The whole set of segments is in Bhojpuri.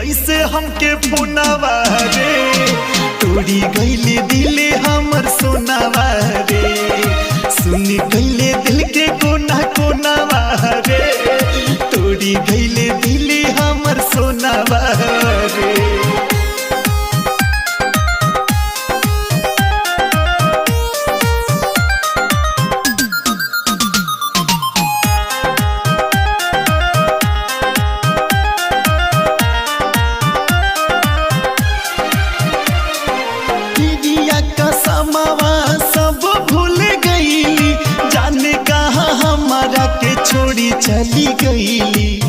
कैसे हमके पुनावा रे, तोड़ी गईले दिले हमर सोनावा रे, सुनी गईले दिल के कोना कोनावा रे, तोड़ी गईले दिले हमर सोनावा रे। सब भूल गईली, जाने कहाँ हमारा के छोड़ी चली गईली।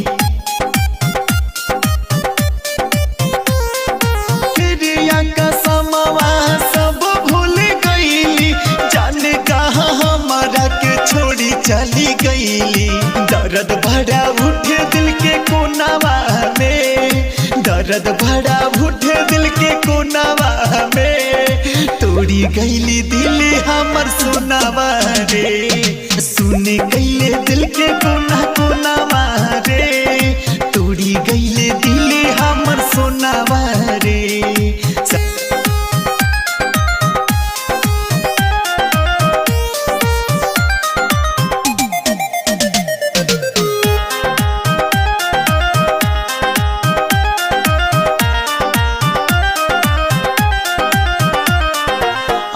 क्रिया का समावा सब भूल गईली, जाने कहाँ हमारा के छोड़ी चली गईली। दर्द भरा उठे दिल के कोनावा में, दर्द भरा उठे दिल के कोनावा में, तोड़ी गईली दिल हमर सोनावा रे, सुने गईले दिल के कोना कोनावा रे, तोड़ी गईले दिल हमर सोनावा रे।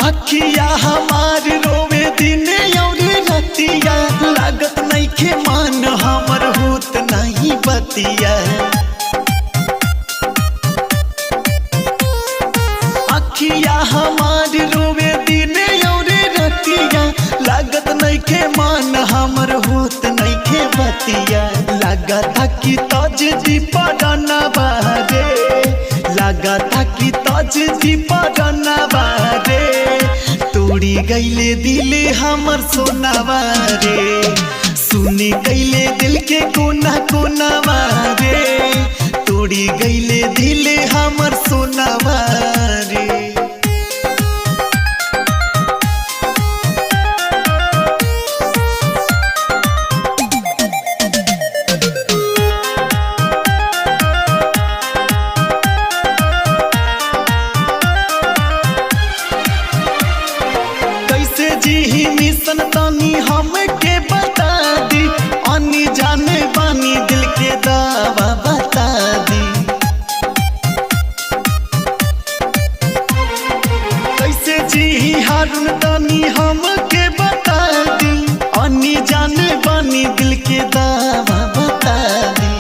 अखिया हमार रोवे दिन और रतिया, लागत नहीं के मान हमर होत नहीं बतिया। अखिया हमार रोवे दिन और रतिया, लागत नहीं के मान हमर होत नहीं के बतिया। लागता कि तज दी पड़ना बारे, लागता कि तज दी पड़ना बारे, तोड़ी गईले दिले हमर सोनावा रे, सुनी गईले दिल के कोना कोनावा रे, तोड़ी गईले दिले हमर सोनावा रे। जी मिशन तानी हमके बता दी, आनी जाने बानी दिल के दावा बता दी। कैसे जी हारून तानी हमके बता दी, आनी जाने बानी दिल के दावा बता दी।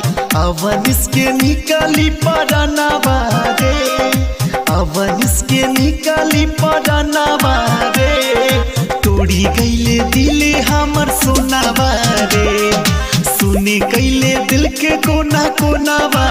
अवन इसके निकाली पराना बारे, अवन इसके निकाली पराना बारे, तोड़ी गईले दिले हमर सोनावा रे, सुनी गईले दिल के कोना कोनावा